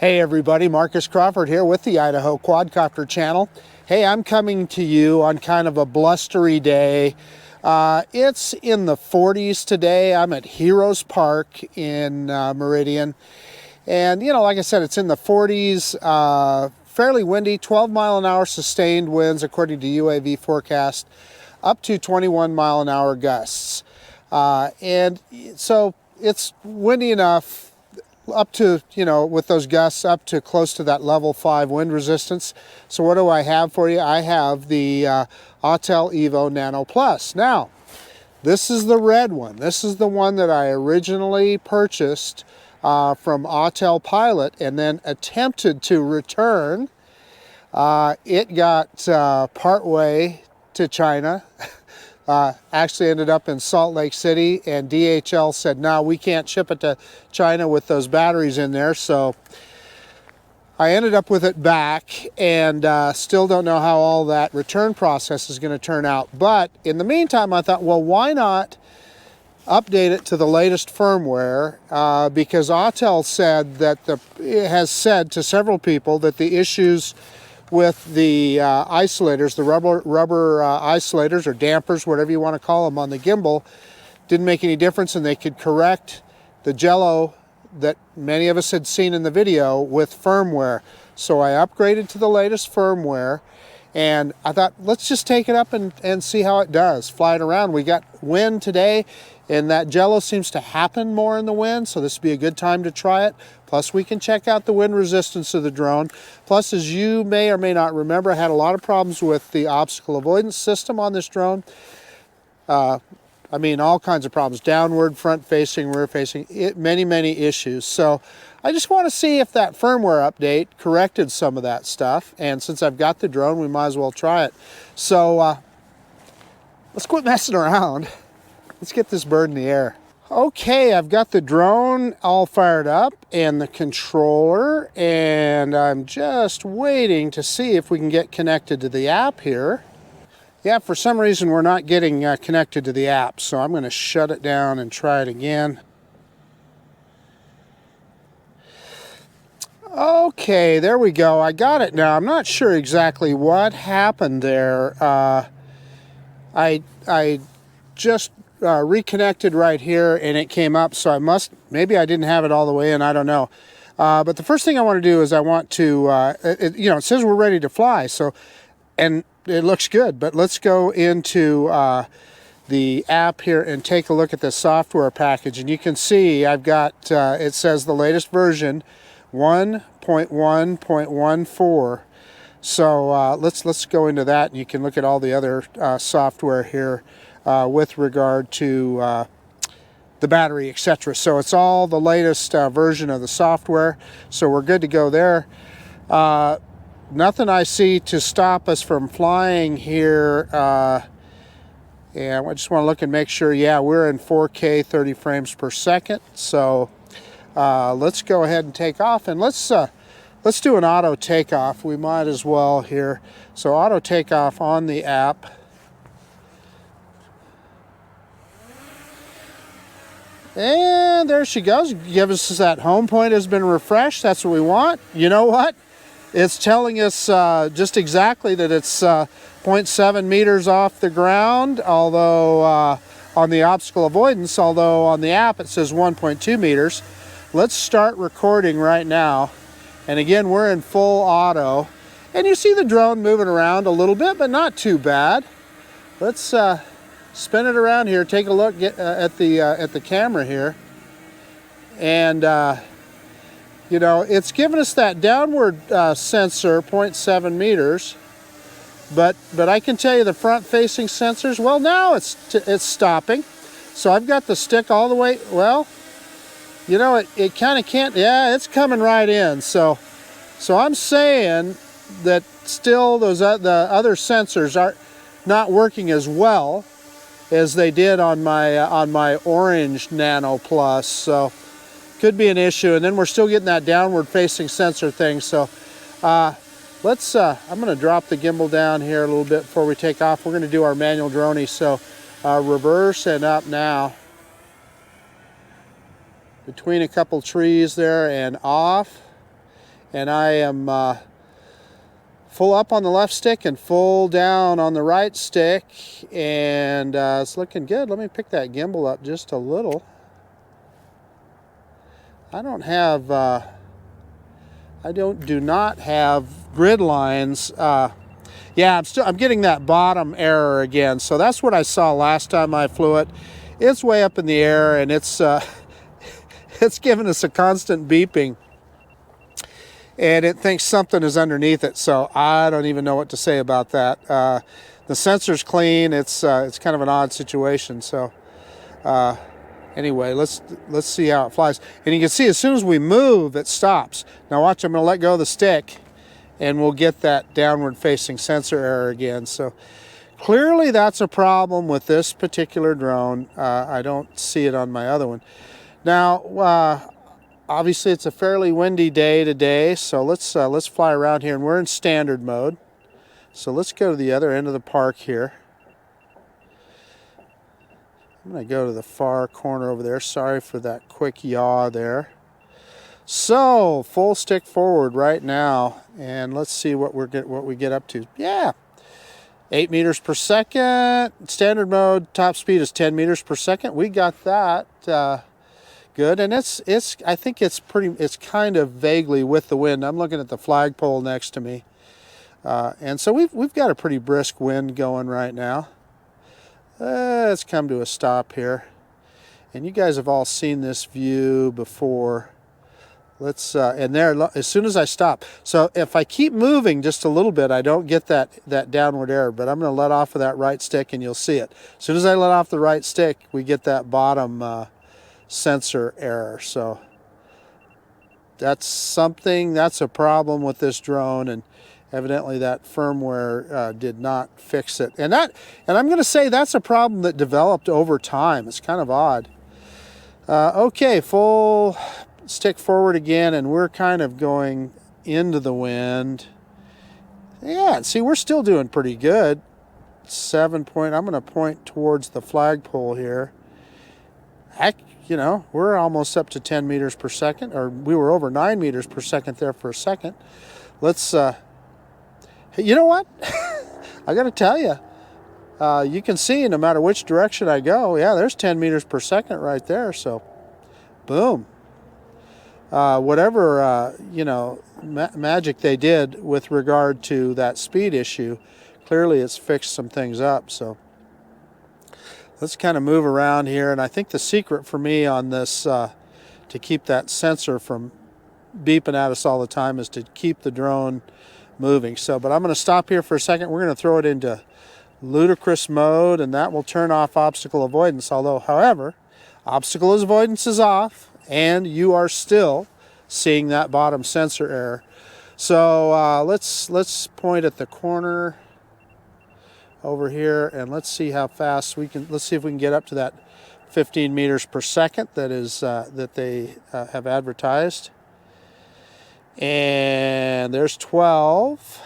Hey everybody, Marcus Crawford here with the Idaho Quadcopter channel. Hey, I'm coming to you on kind of a blustery day. It's in the 40s today. I'm at Heroes Park in Meridian. And you know, like I said, it's in the 40s, fairly windy, 12-mile-an-hour sustained winds according to UAV forecast, up to 21-mile-an-hour gusts. And so it's windy enough up to, you know, with those gusts up to close to that level 5 wind resistance. So what do I have for you? I have the Autel Evo Nano Plus. Now, this is the red one. This is the one that I originally purchased from Autel Pilot and then attempted to return. It got partway to China. Actually ended up in Salt Lake City, and DHL said, no, we can't ship it to China with those batteries in there. So I ended up with it back, and still don't know how all that return process is going to turn out. But in the meantime, I thought, well, why not update it to the latest firmware? Because Autel said that it has said to several people that the issues with the isolators, the rubber isolators or dampers, whatever you want to call them, on the gimbal didn't make any difference, and they could correct the jello that many of us had seen in the video with firmware. So I upgraded to the latest firmware, and I thought, let's just take it up and see how it does. Fly it around. We got wind today, and that jello seems to happen more in the wind, so this would be a good time to try it. Plus, we can check out the wind resistance of the drone. Plus, as you may or may not remember, I had a lot of problems with the obstacle avoidance system on this drone. I mean, all kinds of problems. Downward, front-facing, rear-facing, many issues. So I just want to see if that firmware update corrected some of that stuff. And since I've got the drone, we might as well try it. So let's quit messing around. Let's get this bird in the air. Okay, I've got the drone all fired up and the controller, and I'm just waiting to see if we can get connected to the app here. Yeah, for some reason we're not getting connected to the app, so I'm going to shut it down and try it again. Okay, there we go. I got it now. I'm not sure exactly what happened there. I just reconnected right here and it came up, so maybe I didn't have it all the way in, I don't know. But the first thing I want to do is I want to, you know, it says we're ready to fly, so, and it looks good, but let's go into the app here and take a look at the software package. And you can see I've got, it says the latest version, 1.1.14. So let's go into that, and you can look at all the other software here with regard to the battery, etc. So it's all the latest version of the software, so we're good to go there. Nothing I see to stop us from flying here. And I just want to look and make sure, yeah, we're in 4K 30 frames per second. So let's go ahead and take off, and let's do an auto takeoff. We might as well here. So auto takeoff on the app. And there she goes. Give us that home point has been refreshed. That's what we want. You know what? It's telling us just exactly that it's 0.7 meters off the ground, although on the obstacle avoidance, although on the app it says 1.2 meters. Let's start recording right now. And again, we're in full auto. And you see the drone moving around a little bit, but not too bad. Let's spin it around here, take a look at the camera here, and you know, it's given us that downward sensor, 0.7 meters, but I can tell you the front-facing sensors, well, now it's stopping. So I've got the stick all the way. Well, you know, it kind of can't. Yeah, it's coming right in. So I'm saying that still the other sensors are not working as well as they did on my orange Nano Plus, so could be an issue. And then we're still getting that downward facing sensor thing. So I'm going to drop the gimbal down here a little bit before we take off. We're going to do our manual droney. So reverse and up now between a couple trees there and off. and I am full up on the left stick and full down on the right stick, and it's looking good. Let me pick that gimbal up just a little. I don't have do not have grid lines. Yeah, I'm getting that bottom error again. So that's what I saw last time I flew it. It's way up in the air, and it's it's giving us a constant beeping, and it thinks something is underneath it. So I don't even know what to say about that. The sensor's clean. It's kind of an odd situation. So anyway, let's see how it flies. And you can see as soon as we move, it stops. Now watch, I'm going to let go of the stick, and we'll get that downward facing sensor error again. So clearly that's a problem with this particular drone. I don't see it on my other one. Now, obviously it's a fairly windy day today, so let's fly around here, and we're in standard mode. So let's go to the other end of the park here. I'm going to go to the far corner over there. Sorry for that quick yaw there. So full stick forward right now, and let's see what we get up to. Yeah, 8 meters per second. Standard mode, top speed is 10 meters per second. We got that good, and I think it's kind of vaguely with the wind. I'm looking at the flagpole next to me, and so we've got a pretty brisk wind going right now. Let's come to a stop here, and you guys have all seen this view before. And there, as soon as I stop, so if I keep moving just a little bit, I don't get that downward error, but I'm going to let off of that right stick, and you'll see it. As soon as I let off the right stick, we get that bottom sensor error. So that's a problem with this drone, and evidently that firmware did not fix it. And I'm going to say that's a problem that developed over time. It's kind of odd. Okay, full stick forward again, and we're kind of going into the wind. Yeah, see, we're still doing pretty good. 7 point. I'm going to point towards the flagpole here. Heck, we're almost up to 10 meters per second, or we were over 9 meters per second there for a second. Let's, you know what? I got to tell you, you can see no matter which direction I go, yeah, there's 10 meters per second right there. So, boom. Whatever, magic they did with regard to that speed issue, clearly it's fixed some things up. So let's kind of move around here. And I think the secret for me on this, to keep that sensor from beeping at us all the time, is to keep the drone moving. So, but I'm going to stop here for a second. We're going to throw it into ludicrous mode, and that will turn off obstacle avoidance. However, obstacle avoidance is off, and you are still seeing that bottom sensor error. So let's point at the corner over here, and let's see how fast we can. Let's see if we can get up to that 15 meters per second that is that they have advertised. And there's 12.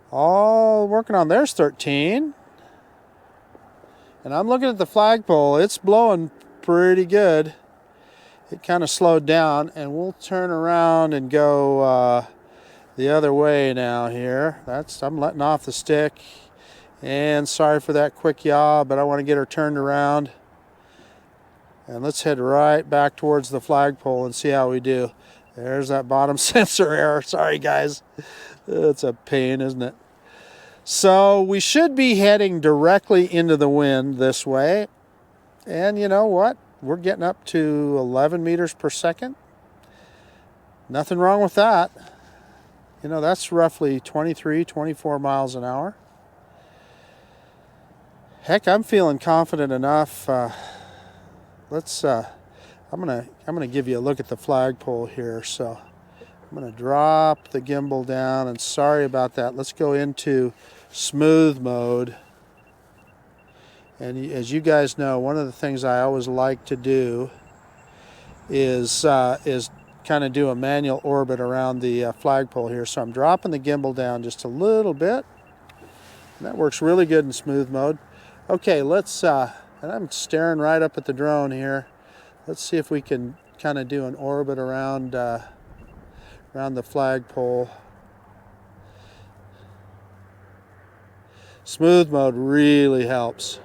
All working on. There's 13. And I'm looking at the flagpole. It's blowing pretty good. It kind of slowed down, and we'll turn around and go the other way now here. I'm letting off the stick, and sorry for that quick yaw, but I want to get her turned around. And let's head right back towards the flagpole and see how we do. There's that bottom sensor error. Sorry guys, it's a pain, isn't it? So we should be heading directly into the wind this way, and you know what? We're getting up to 11 meters per second. Nothing wrong with that. That's roughly 23, 24 miles an hour. Heck, I'm feeling confident enough. I'm gonna give you a look at the flagpole here. So I'm gonna drop the gimbal down, and sorry about that. Let's go into smooth mode. And as you guys know, one of the things I always like to do is kind of do a manual orbit around the flagpole here. So I'm dropping the gimbal down just a little bit. And that works really good in smooth mode. Okay, let's, and I'm staring right up at the drone here. Let's see if we can kind of do an orbit around around the flagpole. Smooth mode really helps.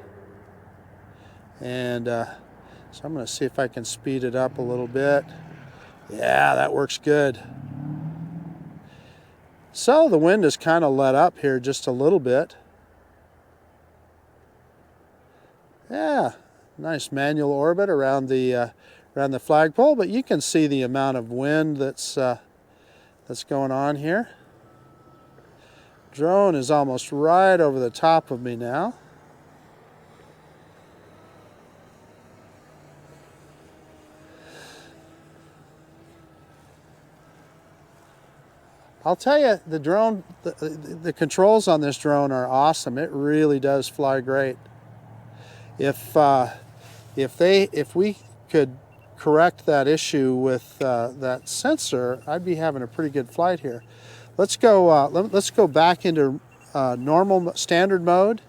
And so I'm going to see if I can speed it up a little bit. Yeah, that works good. So the wind is kind of let up here just a little bit. Yeah, nice manual orbit around the flagpole, but you can see the amount of wind that's going on here. Drone is almost right over the top of me now. I'll tell you, the drone, the controls on this drone are awesome. It really does fly great. If we could correct that issue with that sensor, I'd be having a pretty good flight here. Let's go back into normal standard mode,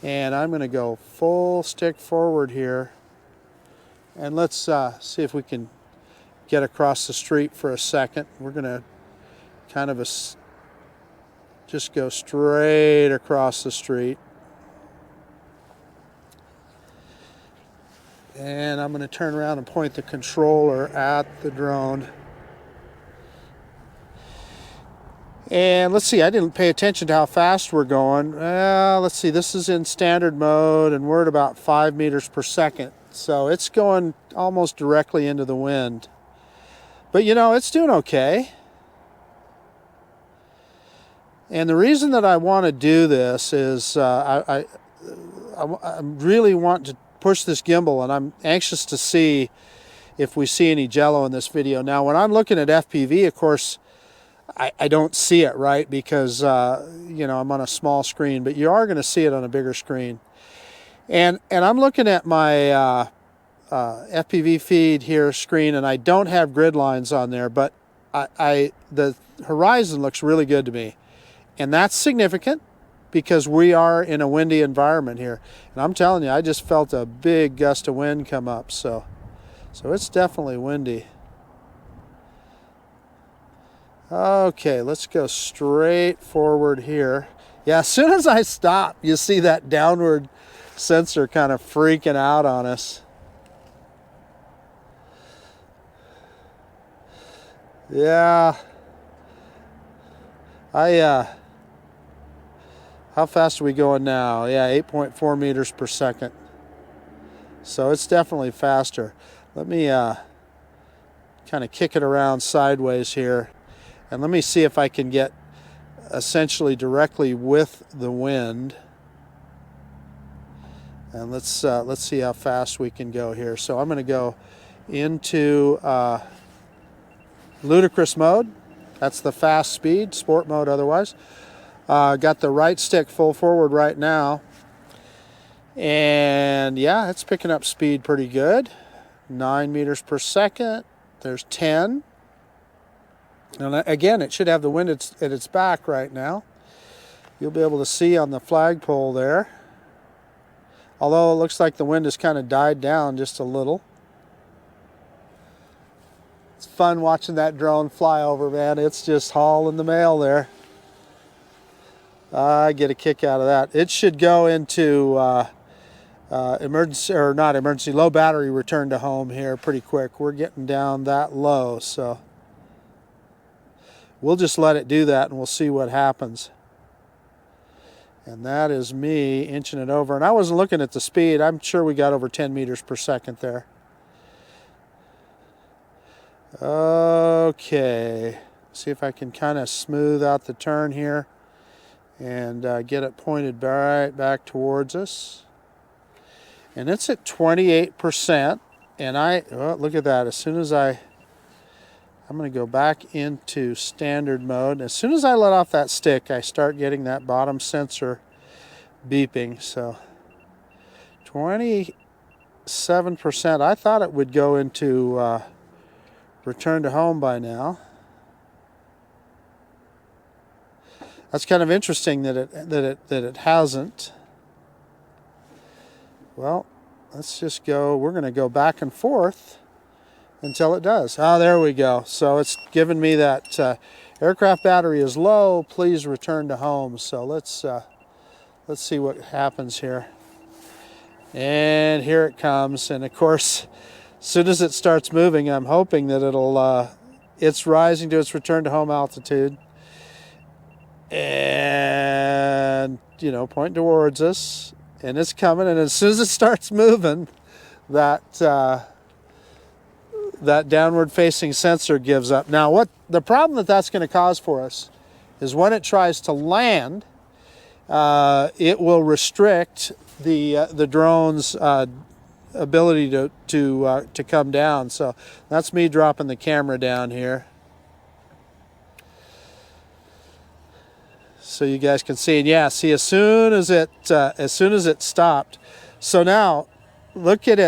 and I'm going to go full stick forward here, and let's see if we can get across the street for a second. We're going to kind of just go straight across the street. And I'm going to turn around and point the controller at the drone. And let's see, I didn't pay attention to how fast we're going. Let's see, this is in standard mode and we're at about 5 meters per second. So it's going almost directly into the wind. But you know, it's doing okay. And the reason that I want to do this is I really want to push this gimbal, and I'm anxious to see if we see any jello in this video. Now, when I'm looking at FPV, of course, I don't see it, right? Because, you know, I'm on a small screen, but you are going to see it on a bigger screen. And I'm looking at my FPV feed here screen, and I don't have grid lines on there, but the horizon looks really good to me. And that's significant because we are in a windy environment here. And I'm telling you, I just felt a big gust of wind come up. So it's definitely windy. Okay, let's go straight forward here. Yeah, as soon as I stop, you see that downward sensor kind of freaking out on us. Yeah. How fast are we going now? Yeah, 8.4 meters per second. So it's definitely faster. Let me kind of kick it around sideways here. And let me see if I can get essentially directly with the wind. And let's see how fast we can go here. So I'm going to go into ludicrous mode. That's the fast speed, sport mode otherwise. Got the right stick full forward right now. And yeah, it's picking up speed pretty good. 9 meters per second. There's 10. And again, it should have the wind at its back right now. You'll be able to see on the flagpole there. Although it looks like the wind has kind of died down just a little. It's fun watching that drone fly over, man. It's just hauling the mail there. I get a kick out of that. It should go into emergency, or not emergency, low battery return to home here pretty quick. We're getting down that low, so we'll just let it do that and we'll see what happens. And that is me inching it over. And I wasn't looking at the speed. I'm sure we got over 10 meters per second there. Okay. See if I can kind of smooth out the turn here and get it pointed right back towards us. And it's at 28%. And oh, look at that. As soon as I'm going to go back into standard mode. As soon as I let off that stick, I start getting that bottom sensor beeping. So 27%. I thought it would go into return to home by now. That's kind of interesting that it hasn't. Well, let's just go. We're going to go back and forth until it does. Oh, there we go. So it's given me that aircraft battery is low, please return to home. So let's see what happens here. And here it comes. And of course, as soon as it starts moving, I'm hoping that it's rising to its return to home altitude. And, you know, pointing towards us. And it's coming. And as soon as it starts moving, that downward facing sensor gives up. Now, what the problem that's going to cause for us is when it tries to land, it will restrict the drone's ability to come down. So that's me dropping the camera down here, so you guys can see. And yeah, see, as soon as it stopped. So now look at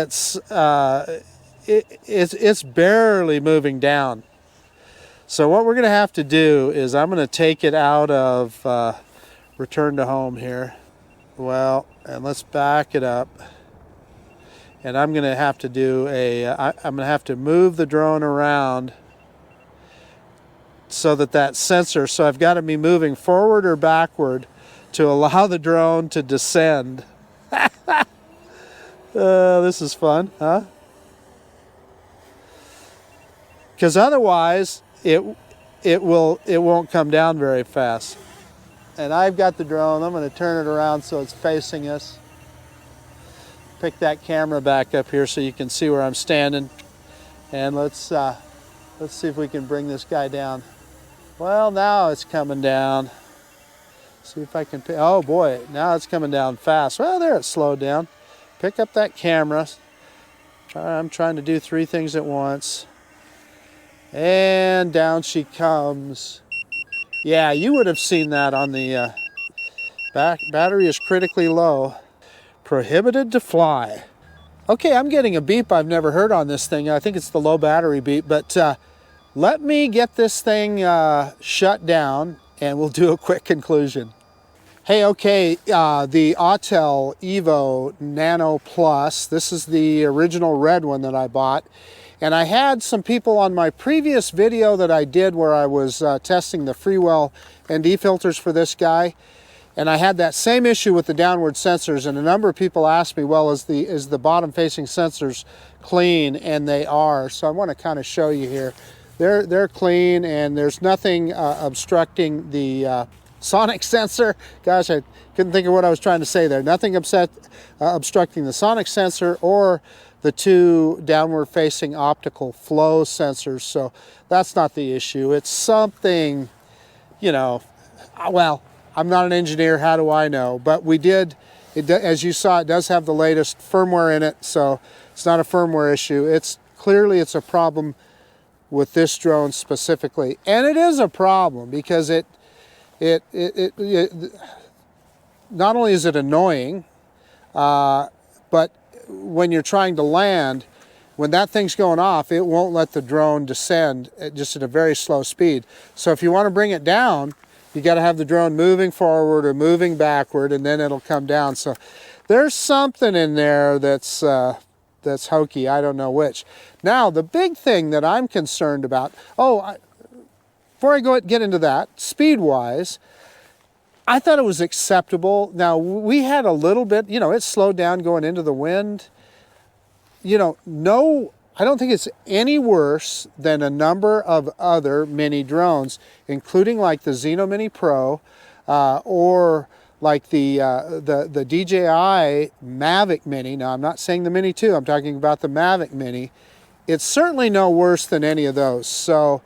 it's barely moving down. So what we're going to have to do is I'm going to take it out of return to home here. Well, and let's back it up. And I'm going to have to do I'm going to have to move the drone around so that sensor, so I've got to be moving forward or backward to allow the drone to descend. This is fun, huh? Because otherwise it won't come down very fast. And I've got the drone. I'm going to turn it around so it's facing us. Pick that camera back up here so you can see where I'm standing. And let's see if we can bring this guy down. Well, now it's coming down. See if I can pick. Oh boy, now it's coming down fast. Well, there, it slowed down. Pick up that camera. I'm trying to do 3 things at once. And down she comes. Yeah, you would have seen that on the battery is critically low. Prohibited to fly. Okay, I'm getting a beep I've never heard on this thing. I think it's the low battery beep, but let me get this thing shut down and we'll do a quick conclusion. Hey, okay, the Autel Evo Nano Plus, this is the original red one that I bought. And I had some people on my previous video that I did where I was testing the Freewell ND filters for this guy. And I had that same issue with the downward sensors, and a number of people asked me, well, is the bottom facing sensors clean? And they are. So I want to kind of show you here. They're clean, and there's nothing obstructing the sonic sensor. Gosh, I couldn't think of what I was trying to say there. Nothing obstructing the sonic sensor or the 2 downward facing optical flow sensors. So that's not the issue. It's something, you know, well, I'm not an engineer, how do I know? But we did, as you saw, it does have the latest firmware in it, so it's not a firmware issue. It's clearly a problem with this drone specifically. And it is a problem because it not only is it annoying, but when you're trying to land, when that thing's going off, it won't let the drone descend just at a very slow speed. So if you want to bring it down, you got to have the drone moving forward or moving backward, and then it'll come down. So there's something in there that's hokey. I don't know which. Now, the big thing that I'm concerned about, before I get into that, speed-wise, I thought it was acceptable. Now, we had a little bit, you know, it slowed down going into the wind. You know, I don't think it's any worse than a number of other mini drones, including like the Xeno Mini Pro or like the DJI Mavic Mini. Now, I'm not saying the Mini 2, I'm talking about the Mavic Mini. It's certainly no worse than any of those. So,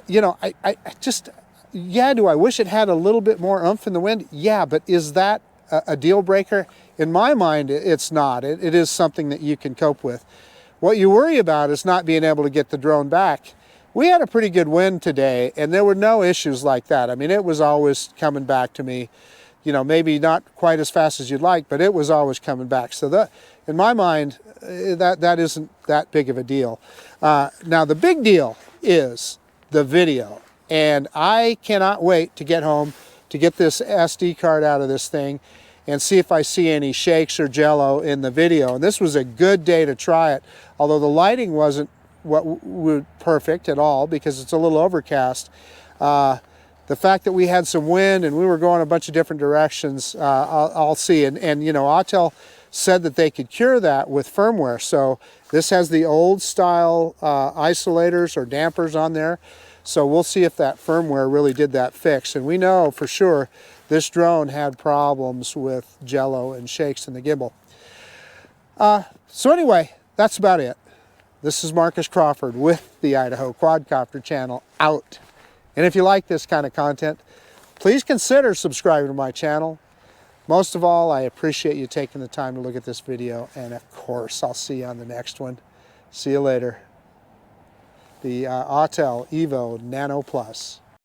you know, I just, yeah, do I wish it had a little bit more oomph in the wind? Yeah, but is that a deal breaker? In my mind, it's not. It is something that you can cope with. What you worry about is not being able to get the drone back. We had a pretty good wind today, and there were no issues like that. I mean, it was always coming back to me, you know, maybe not quite as fast as you'd like, but it was always coming back. So in my mind, that isn't that big of a deal. Now, the big deal is the video, and I cannot wait to get home to get this SD card out of this thing and see if I see any shakes or jello in the video. And this was a good day to try it, although the lighting wasn't perfect at all because it's a little overcast. The fact that we had some wind and we were going a bunch of different directions, I'll see. And you know, Autel said that they could cure that with firmware. So this has the old style isolators or dampers on there. So we'll see if that firmware really did that fix. And we know for sure this drone had problems with jello and shakes in the gimbal. So anyway, that's about it. This is Marcus Crawford with the Idaho Quadcopter channel out. And if you like this kind of content, please consider subscribing to my channel. Most of all, I appreciate you taking the time to look at this video. And of course, I'll see you on the next one. See you later. The Autel Evo Nano Plus.